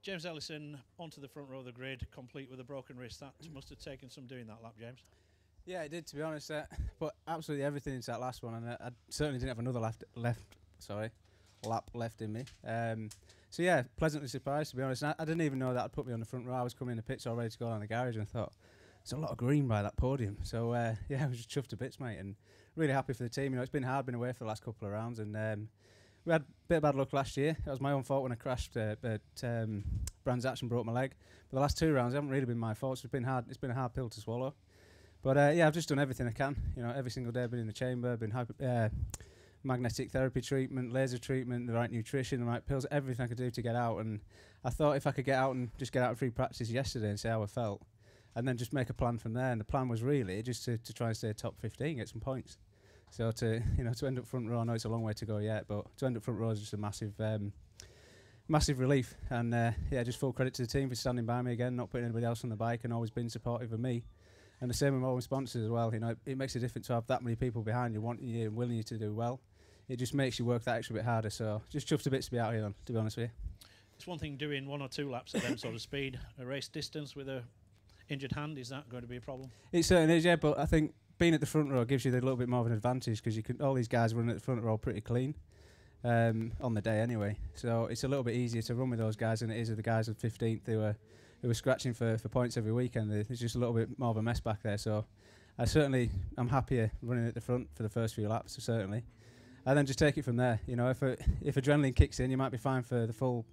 James Ellison onto the front row of the grid, complete with a broken wrist. That must have taken some doing that lap, James. Yeah, it did, to be honest. But absolutely everything into that last one, and I certainly didn't have another lap left in me. So yeah, pleasantly surprised, to be honest. And I didn't even know that would put me on the front row. I was coming in the pits all ready to go on the garage, and I thought there's a lot of green by that podium. So yeah, I was just chuffed to bits, mate, and really happy for the team. You know, it's been hard, been away for the last couple of rounds, and we had a bit of bad luck last year. It was my own fault when I crashed, but Brands Action broke my leg. But the last 2 rounds haven't really been my fault. So it's been hard. It's been a hard pill to swallow. But yeah, I've just done everything I can. You know, every single day I've been in the chamber, been magnetic therapy treatment, laser treatment, the right nutrition, the right pills, everything I could do to get out. And I thought if I could get out and just get out of free practice yesterday and see how I felt, and then just make a plan from there. And the plan was really just to try and stay top 15, get some points. So to end up front row, I know it's a long way to go yet, but to end up front row is just a massive relief. And yeah, just full credit to the team for standing by me again, not putting anybody else on the bike, and always being supportive of me. And the same with my own sponsors as well. You know, it makes a difference to have that many people behind you, wanting you and willing you to do well. It just makes you work that extra bit harder. So just chuffed to bits to be out here, to be honest with you. It's one thing doing 1 or 2 laps at them sort of speed. A race distance with a injured hand, is that going to be a problem? It certainly is, yeah. But I think being at the front row gives you a little bit more of an advantage, because all these guys running at the front row pretty clean on the day anyway. So it's a little bit easier to run with those guys than it is with the guys at 15th who were scratching for points every weekend. There's just a little bit more of a mess back there. So I'm happier running at the front for the first few laps, certainly. And then just take it from there. You know, if adrenaline kicks in, you might be fine for the full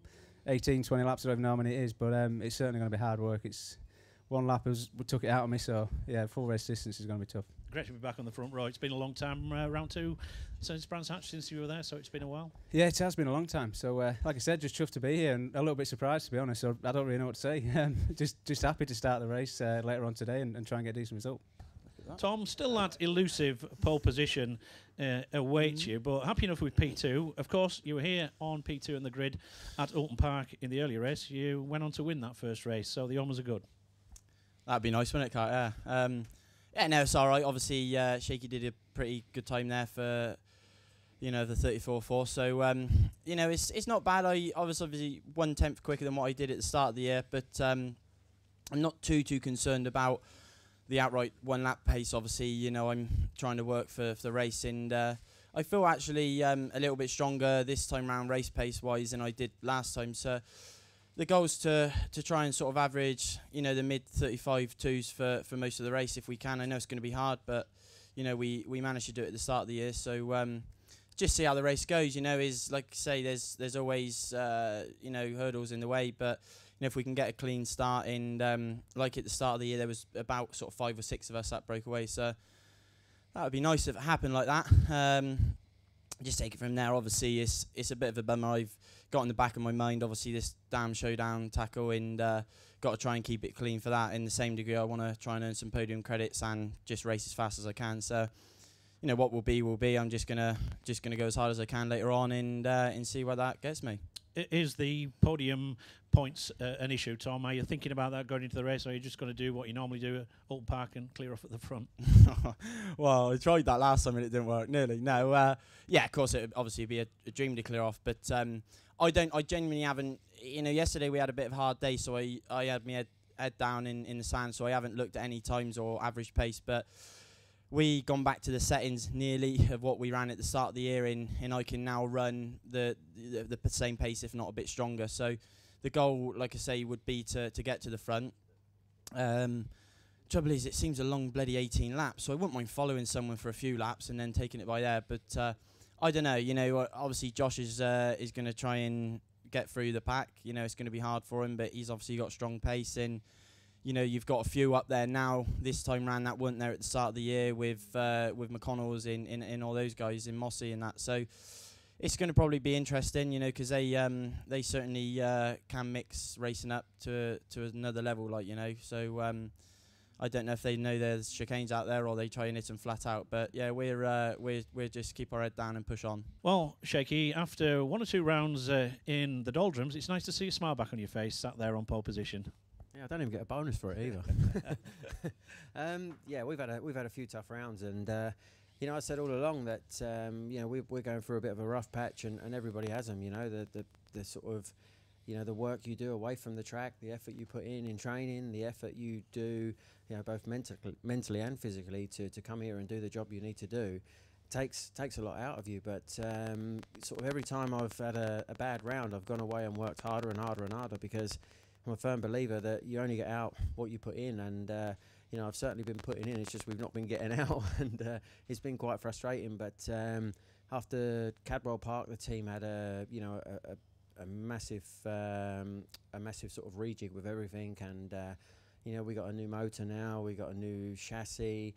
18, 20 laps, I don't even know how many it is, but it's certainly going to be hard work. It's one lap took it out of me, so yeah, full race distance is going to be tough. Great to be back on the front row. It's been a long time, round 2 since Brands Hatch, since you were there, so it's been a while. Yeah, it has been a long time. So like I said, just chuffed to be here and a little bit surprised, to be honest. So I don't really know what to say. Just happy to start the race later on today and try and get a decent result. Tom, still that elusive pole position awaits you, but happy enough with P2. Of course, you were here on P2 in the grid at Oulton Park in the earlier race. You went on to win that first race, so the honours are good. That'd be nice, wouldn't it, Kurt? Yeah. Yeah, no, it's all right. Obviously, Shaky did a pretty good time there for, the 34.4. So, it's not bad. I was obviously 1/10 quicker than what I did at the start of the year, but I'm not too concerned about the outright 1 lap pace. Obviously, I'm trying to work for the race, and I feel actually a little bit stronger this time round race pace wise than I did last time. So the goal's to try and sort of average, the mid 35.2s for most of the race if we can. I know it's going to be hard, but we managed to do it at the start of the year. So just see how the race goes. Is like I say, there's always hurdles in the way, but if we can get a clean start, and like at the start of the year, there was about sort of 5 or 6 of us that broke away. So that would be nice if it happened like that. Just take it from there. Obviously, it's a bit of a bummer. I've got in the back of my mind, obviously, this damn showdown tackle, and got to try and keep it clean for that. In the same degree, I want to try and earn some podium credits and just race as fast as I can. So, what will be will be. I'm just gonna go as hard as I can later on, and see where that gets me. Is the podium points an issue, Tom? Are you thinking about that going into the race, or are you just going to do what you normally do at Oulton Park and clear off at the front? Well, I tried that last time and it didn't work, nearly. No, yeah, of course, it would obviously be a dream to clear off, but I genuinely haven't, yesterday we had a bit of a hard day, so I had my head down in the sand, so I haven't looked at any times or average pace, but we gone back to the settings nearly of what we ran at the start of the year, and I can now run the same pace, if not a bit stronger. So the goal, like I say, would be to get to the front. Trouble is, it seems a long bloody 18 laps, so I wouldn't mind following someone for a few laps and then taking it by there. But I don't know. Obviously Josh is going to try and get through the pack. It's going to be hard for him, but he's obviously got strong pace, and you've got a few up there now this time round that weren't there at the start of the year with McConnell's in all those guys in Mossy and that. So it's going to probably be interesting, because they certainly can mix racing up to another level, So I don't know if they know there's chicanes out there or they try and hit them flat out. But yeah, we're just keep our head down and push on. Well, Shaky, after 1 or 2 rounds in the doldrums, it's nice to see a smile back on your face, sat there on pole position. Yeah, I don't even get a bonus for it either. Yeah, we've had a few tough rounds, and I said all along that we're going through a bit of a rough patch, and everybody has them. The sort of you know, the work you do away from the track, the effort you put in training, the effort you do, you know, both mentally and physically to come here and do the job you need to do, takes a lot out of you. But sort of every time I've had a bad round, I've gone away and worked harder and harder and harder, because I'm a firm believer that you only get out what you put in. And you know, I've certainly been putting in, it's just we've not been getting out, and it's been quite frustrating. But after Cadwell Park, the team had a massive sort of rejig with everything, and you know, we got a new motor now, we got a new chassis.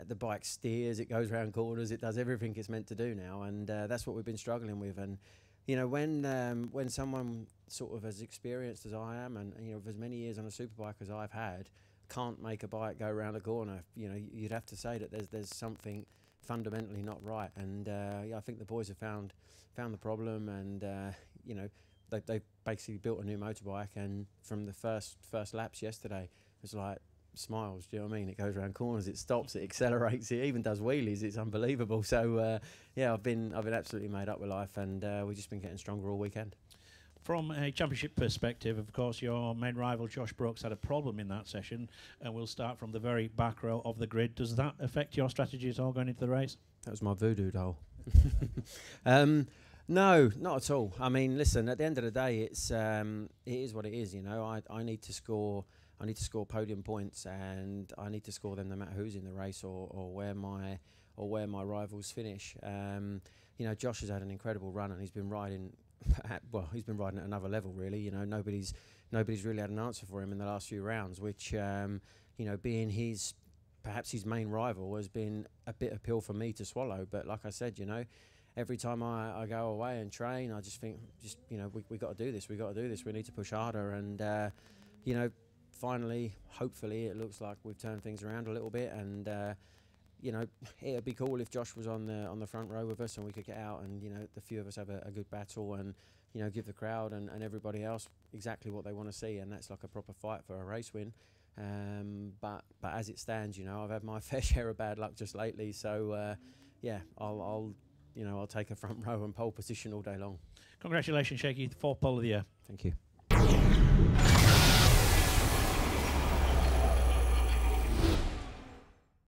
The bike steers, it goes around corners, it does everything it's meant to do now, and that's what we've been struggling with. And you know, when someone sort of as experienced as I am, and you know, with as many years on a superbike as I've had, can't make a bike go around a corner, you know, you'd have to say that there's something fundamentally not right. And yeah, I think the boys have found the problem, and you know, they basically built a new motorbike, and from the first laps yesterday, it was like smiles. Do you know what I mean? It goes around corners, it stops, it accelerates, it even does wheelies. It's unbelievable. So yeah, I've been absolutely made up with life, and we've just been getting stronger all weekend. From a championship perspective, of course, your main rival Josh Brooks had a problem in that session, and we'll start from the very back row of the grid. Does that affect your strategy at all going into the race? That was my voodoo doll. No, not at all. I mean, listen, at the end of the day, it is what it is. You know, I need to score podium points, and I need to score them no matter who's in the race or where my rivals finish. You know, Josh has had an incredible run, and he's been riding he's been riding at another level, really. You know, nobody's really had an answer for him in the last few rounds, which you know, being perhaps his main rival has been a bit of pill for me to swallow. But like I said, you know, every time I go away and train, I just think, you know, we got to do this. We need to push harder. And you know, finally, hopefully, it looks like we've turned things around a little bit. And you know, it'd be cool if Josh was on the front row with us, and we could get out and, you know, the few of us have a good battle, and, you know, give the crowd and everybody else exactly what they want to see, and that's like a proper fight for a race win. But as it stands, you know, I've had my fair share of bad luck just lately, so yeah, I'll take a front row and pole position all day long. Congratulations, Shaky, 4th pole of the year. Thank you.